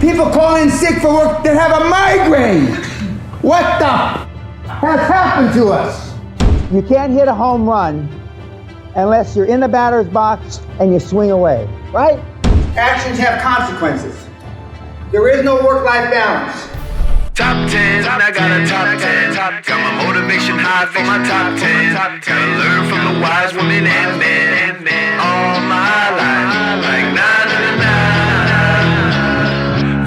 People call in sick for work that have a migraine. What the has happened to us? You can't hit a home run unless you're in the batter's box and you swing away, right? Actions have consequences. There is no work-life balance. Top 10, I got a top 10. Got my motivation high for my top 10. Gotta learn from the wise women and men. All my life, like 9 to 9.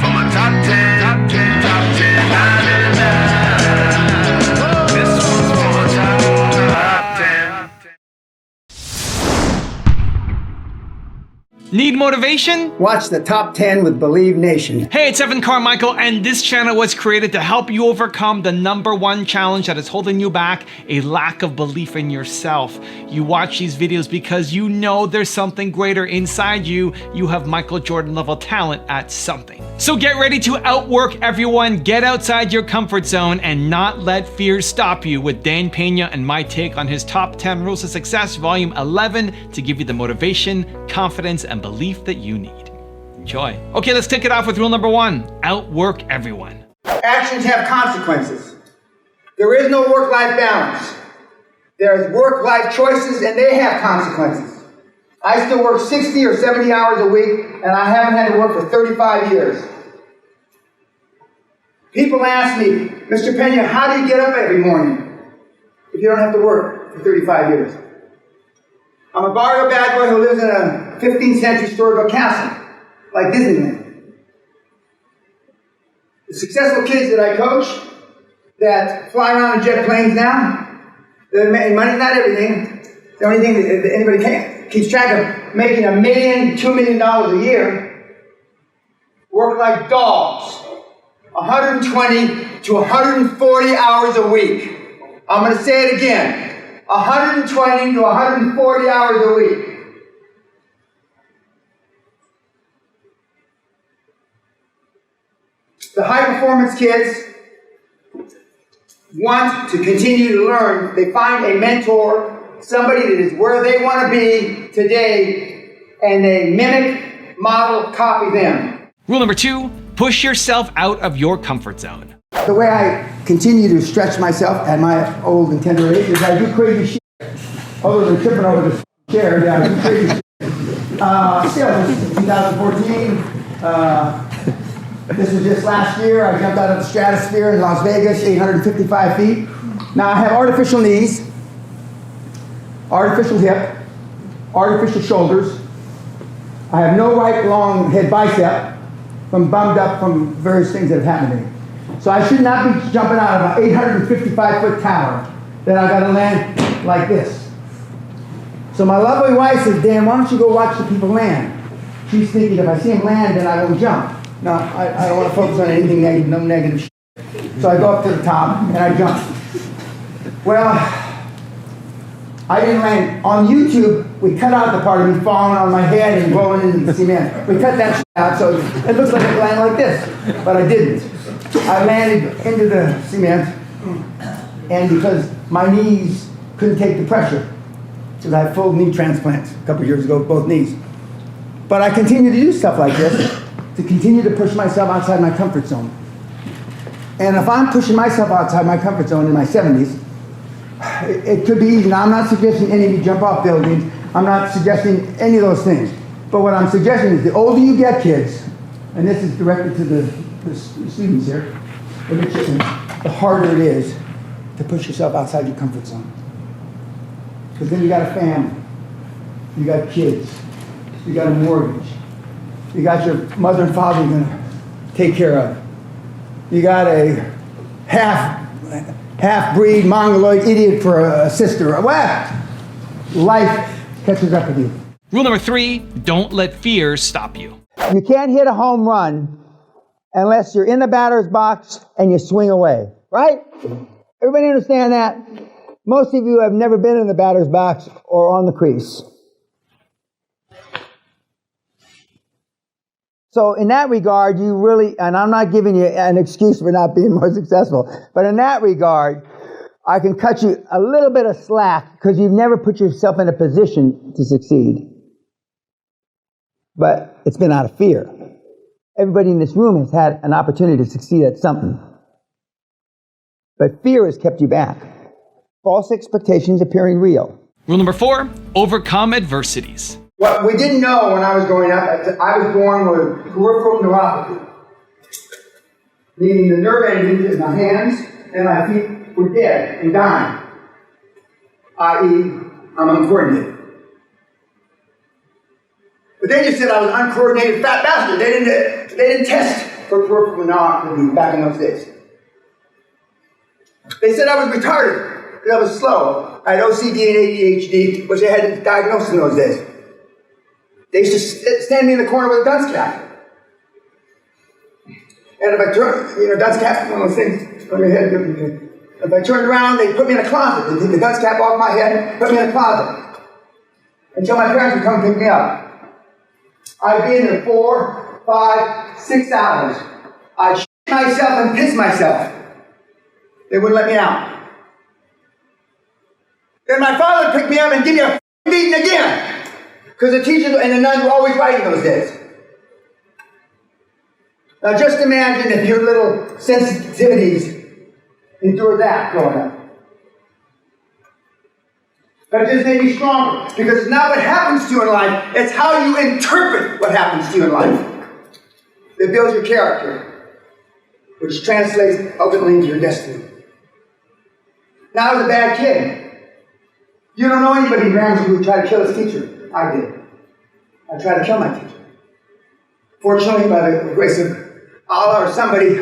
For my top 10, top 10, 9 to 9. This one's for my top 10. Need motivation? Watch the Top 10 with Believe Nation. Hey, it's Evan Carmichael, and this channel was created to help you overcome the #1 challenge that is holding you back, a lack of belief in yourself. You watch these videos because you know there's something greater inside you. You have Michael Jordan level talent at something. So get ready to outwork everyone, get outside your comfort zone, and not let fear stop you with Dan Pena and my take on his top 10 rules of success, volume 11, to give you the motivation, confidence, and belief that you need. Enjoy. Okay, let's kick it off with rule number 1. Outwork everyone. Actions have consequences. There is no work-life balance. There's work-life choices and they have consequences. I still work 60 or 70 hours a week and I haven't had to work for 35 years. People ask me, Mr. Peña, how do you get up every morning if you don't have to work for 35 years? I'm a barrio bad boy who lives in a 15th century historical castle, like Disneyland. The successful kids that I coach that fly around in jet planes now, money's not everything. The only thing that anybody keeps track of, making $1 million, $2 million a year, work like dogs, 120 to 140 hours a week. I'm going to say it again. 120 to 140 hours a week. The high performance kids want to continue to learn. They find a mentor, somebody that is where they want to be today, and they mimic, model, copy them. Rule number 2, push yourself out of your comfort zone. The way I continue to stretch myself at my old and tender age is I do crazy shit. Other than tripping over the chair, yeah, I do crazy shit. Still, this is 2014. This was just last year. I jumped out of the stratosphere in Las Vegas, 855 feet. Now I have artificial knees, artificial hip, artificial shoulders. I have no right long head bicep from bummed up from various things that have happened to me. So I should not be jumping out of an 855-foot tower. Then I got to land like this. So my lovely wife says, Dan, why don't you go watch the people land? She's thinking if I see them land, then I won't jump. No, I don't want to focus on anything negative, no negative shit. So I go up to the top and I jump. Well, I didn't land. On YouTube, we cut out the part of me falling on my head and rolling into the cement. We cut that shit out so it looks like it landed like this, but I didn't. I landed into the cement, and because my knees couldn't take the pressure, because I had full knee transplants a couple years ago, both knees. But I continue to do stuff like this to continue to push myself outside my comfort zone. And if I'm pushing myself outside my comfort zone in my 70s, it could be easy. Now, I'm not suggesting any of you jump off buildings. I'm not suggesting any of those things. But what I'm suggesting is the older you get, kids, and this is directed to the students here, the harder it is to push yourself outside your comfort zone. Because then you got a family, you got kids, you got a mortgage, you got your mother and father you're going to take care of. You got a half-breed mongoloid idiot for a sister. Well, life catches up with you. Rule number 3, don't let fear stop you. You can't hit a home run unless you're in the batter's box and you swing away, right? Everybody understand that? Most of you have never been in the batter's box or on the crease. So in that regard, you really, and I'm not giving you an excuse for not being more successful, but in that regard, I can cut you a little bit of slack because you've never put yourself in a position to succeed. But it's been out of fear. Everybody in this room has had an opportunity to succeed at something. But fear has kept you back. False expectations appearing real. Rule number 4, overcome adversities. What we didn't know when I was growing up, I was born with peripheral neuropathy, meaning the nerve endings in my hands and my feet were dead and dying, i.e., I'm uncoordinated. But they just said I was an uncoordinated fat bastard. They didn't test for peripheral neuropathy back in those days. They said I was retarded, that I was slow. I had OCD and ADHD, which they hadn't diagnosed in those days. They used to stand me in the corner with a dunce cap. And if I turned, dunce cap is one of those things on your head. If I turned around, they'd put me in a closet. They'd take the dunce cap off my head, put me in a closet. Until my parents would come pick me up. I'd be in there 4, 5, 6 hours. I'd shit myself and piss myself. They wouldn't let me out. Then my father would pick me up and give me a beating again. Because the teachers and the nuns were always right in those days. Now just imagine if your little sensitivities endured that growing up. But it just made me stronger. Because it's not what happens to you in life, it's how you interpret what happens to you in life that builds your character, which translates ultimately into your destiny. Now I was a bad kid. You don't know anybody in Ramsey who would try to kill his teacher. I did. I tried to kill my teacher. Fortunately, by the grace of Allah or somebody,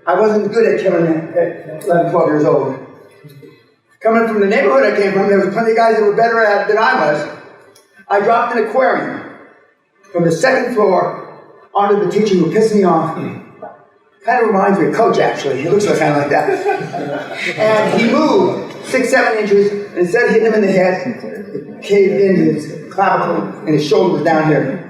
I wasn't good at killing at 11, 12 years old. Coming from the neighborhood I came from, there was plenty of guys that were better at it than I was. I dropped an aquarium from the 2nd floor onto the teacher who pissed me off. Kind of reminds me of Coach, actually. He looks kind of like that. And he moved 6, 7 inches, and instead of hitting him in the head, it caved in his clavicle, and his shoulder was down here.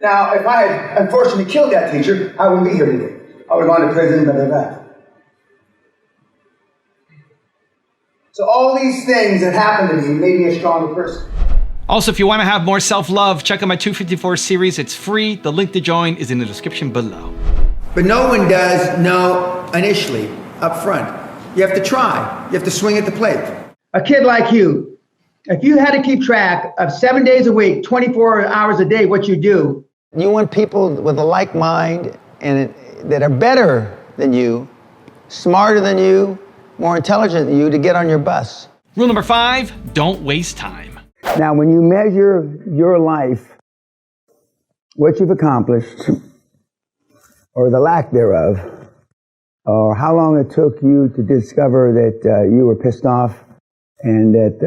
Now, if I had unfortunately killed that teacher, I wouldn't be here today. I would have gone to prison, blah, blah, blah. So all these things that happened to me made me a stronger person. Also, if you want to have more self-love, check out my 254 series. It's free. The link to join is in the description below. But no one does know initially, up front. You have to try. You have to swing at the plate. A kid like you, if you had to keep track of 7 days a week, 24 hours a day, what you do. You want people with a like mind and that are better than you, smarter than you, more intelligent than you to get on your bus. Rule number 5, don't waste time. Now, when you measure your life, what you've accomplished, or the lack thereof, or how long it took you to discover that you were pissed off and that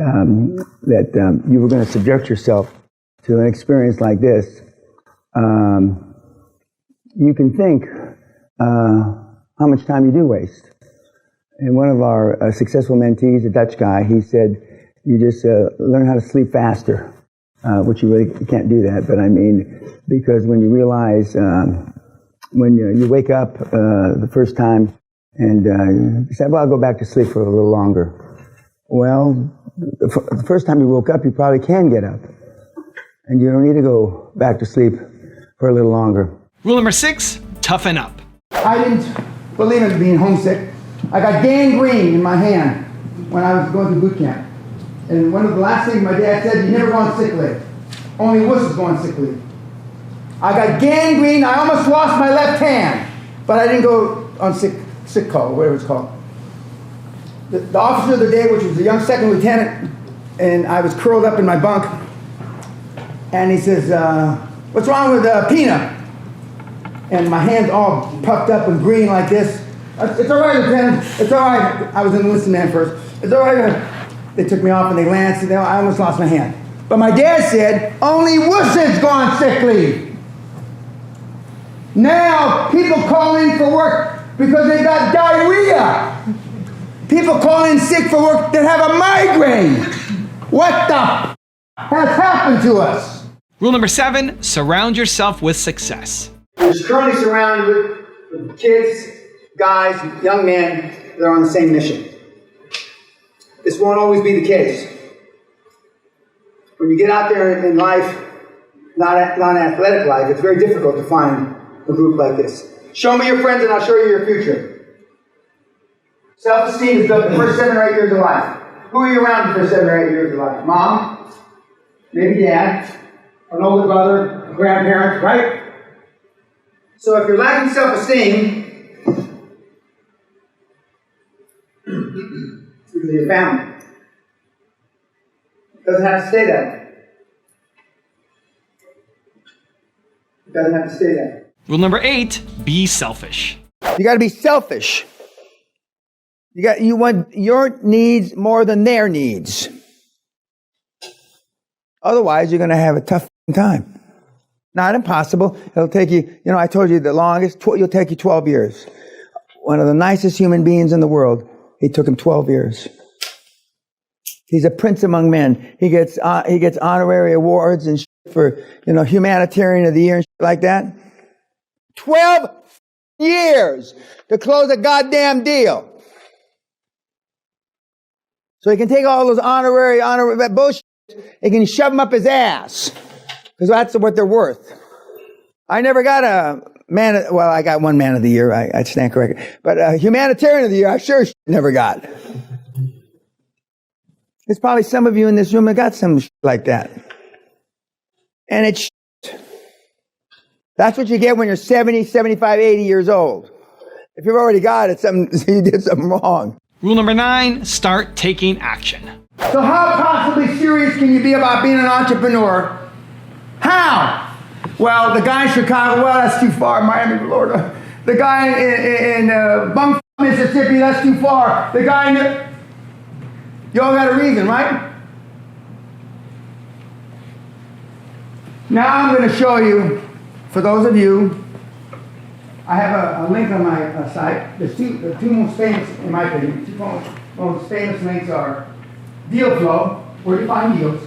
you were going to subject yourself to an experience like this, you can think how much time you do waste. And one of our successful mentees, a Dutch guy, he said, you just learn how to sleep faster, which you really can't do that. But I mean, because when you realize, when you wake up the first time and you say, well, I'll go back to sleep for a little longer. Well, the first time you woke up, you probably can get up. And you don't need to go back to sleep for a little longer. Rule number 6, toughen up. I didn't believe in being homesick. I got gangrene in my hand when I was going through boot camp. And one of the last things my dad said, you never go on sick leave. Only wusses go on sick leave. I got gangrene. I almost lost my left hand, but I didn't go on sick call, whatever it's called. The officer of the day, which was a young second lieutenant, and I was curled up in my bunk, and he says, what's wrong with Pena? And my hand's all puffed up and green like this. It's all right, Lieutenant. It's all right. I was an enlisted man first. It's all right. They took me off and they lanced, and I almost lost my hand. But my dad said, only wusses go on sick leave. Now, people call in for work because they got diarrhea. People call in sick for work that have a migraine. What the has happened to us? Rule number 7, surround yourself with success. We're currently surrounded with kids, guys, young men that are on the same mission. This won't always be the case. When you get out there in life, non-athletic life, it's very difficult to find a group like this. Show me your friends and I'll show you your future. Self-esteem is built the first 7 or 8 years of life. Who are you around the first 7 or 8 years of life? Mom, maybe dad, an older brother, a grandparent, right? So if you're lacking self-esteem, it's because of your family. It doesn't have to stay that way. It doesn't have to stay that way. Rule number 8, be selfish. You got to be selfish. You want your needs more than their needs. Otherwise, you're going to have a tough time. Not impossible. It'll take you, I told you the longest, it'll take you 12 years. One of the nicest human beings in the world, it took him 12 years. He's a prince among men. He gets honorary awards and shit for, humanitarian of the year and shit like that. 12 years to close a goddamn deal. So he can take all those honorary bullshit, he can shove them up his ass. Because that's what they're worth. I never got a I got one man of the year, I stand corrected. But a humanitarian of the year, I sure never got. There's probably some of you in this room that got some shit like that. And it's shit. That's what you get when you're 70, 75, 80 years old. If you've already got it, you did something wrong. Rule number 9, start taking action. So how possibly serious can you be about being an entrepreneur? How? Well, the guy in Chicago, well, that's too far. Miami, Florida. The guy in Bunk, Mississippi, that's too far. The guy in you all got a reason, right? Now I'm going to show you, for those of you, I have a link on my site. The two most famous, in my opinion, two most famous links are deal flow, where do you find deals?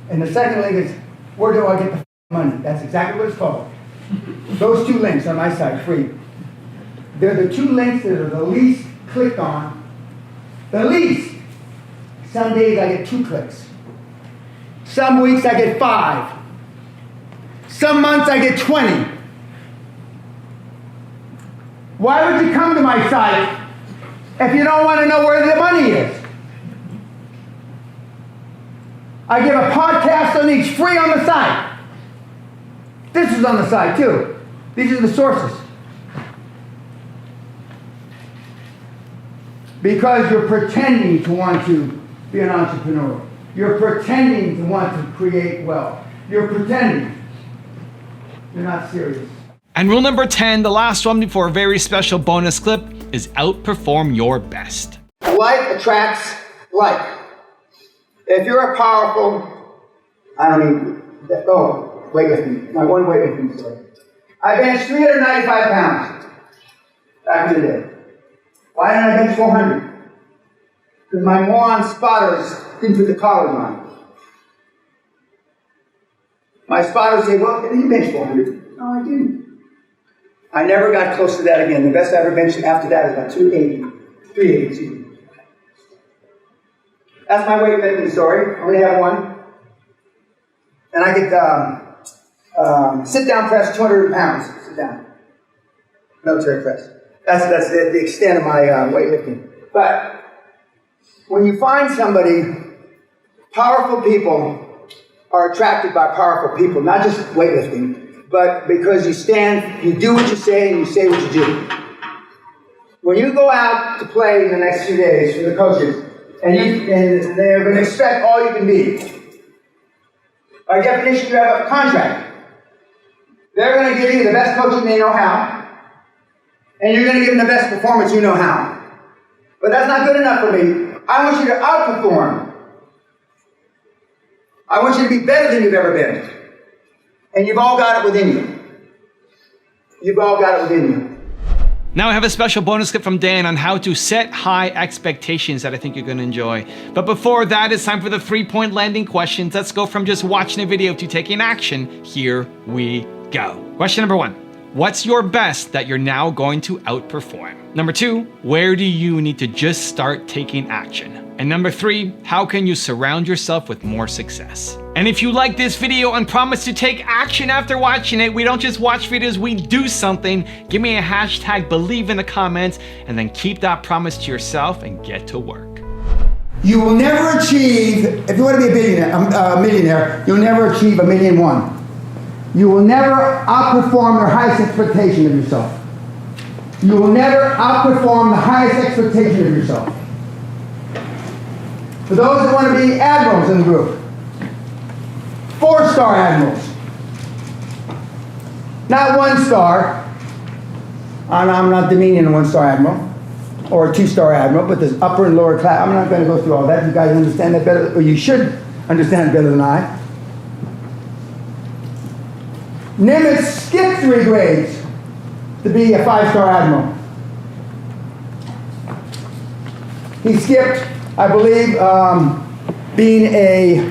And the second link is, where do I get the money? That's exactly what it's called. Those 2 links on my site, free. They're the 2 links that are the least clicked on. The least. Some days I get 2 clicks. Some weeks I get 5. Some months I get 20. Why would you come to my site if you don't want to know where the money is? I give a podcast on each free on the site. This is on the site too. These are the sources. Because you're pretending to want to be an entrepreneur. You're pretending to want to create wealth. You're pretending. You're not serious. And rule number 10, the last one before a very special bonus clip, is outperform your best. Like attracts like. If you're a powerful, weightlifting. My one weightlifting story. I benched 395 pounds back in the day. Why didn't I bench 400? Because my moron spotters didn't put the collars on. My spotters say, well, you benched 400. No, I didn't. I never got close to that again. The best I ever benched after that is about 380, excuse me. That's my weightlifting story. I only have one. And I could sit down press 200 pounds. Sit down. Military press. That's the extent of my weightlifting. But when you find somebody, powerful people are attracted by powerful people, not just weightlifting, but because you do what you say and you say what you do. When you go out to play in the next few days for the coaches, and they're going to expect all you can be. By definition, you have a contract. They're going to give you the best coaching they know how, and you're going to give them the best performance you know how. But that's not good enough for me. I want you to outperform. I want you to be better than you've ever been. And you've all got it within you. You've all got it within you. Now I have a special bonus clip from Dan on how to set high expectations that I think you're going to enjoy. But before that, it's time for the 3-point landing questions. Let's go from just watching a video to taking action. Here we go. Question number 1. What's your best that you're now going to outperform? Number 2, where do you need to just start taking action? And number 3, how can you surround yourself with more success? And if you like this video and promise to take action after watching it, we don't just watch videos, we do something. Give me a hashtag believe in the comments, and then keep that promise to yourself and get to work. You will never achieve, if you want to be a millionaire, you'll never achieve 1,000,001. You will never outperform your highest expectation of yourself. You will never outperform the highest expectation of yourself. For those that want to be admirals in the group, 4-star admirals. Not 1-star. I'm not demeaning a 1-star admiral or a 2-star admiral, but there's upper and lower class. I'm not going to go through all that. You guys understand that better, or you should understand it better than I. Nimitz skipped 3 grades to be a 5-star admiral. He skipped, I believe, being a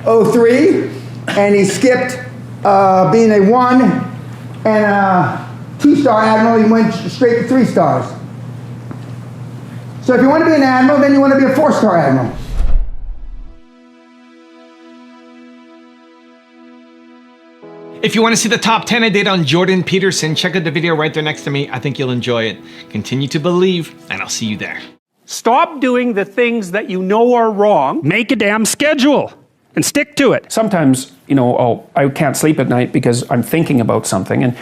03, and he skipped being a 1 and a 2-star admiral. He went straight to 3 stars. So if you want to be an admiral, then you want to be a 4-star admiral. If you want to see the top 10 I did on Jordan Peterson, check out the video right there next to me. I think you'll enjoy it. Continue to believe, and I'll see you there. Stop doing the things that you know are wrong. Make a damn schedule and stick to it. Sometimes, you know, I can't sleep at night because I'm thinking about something, and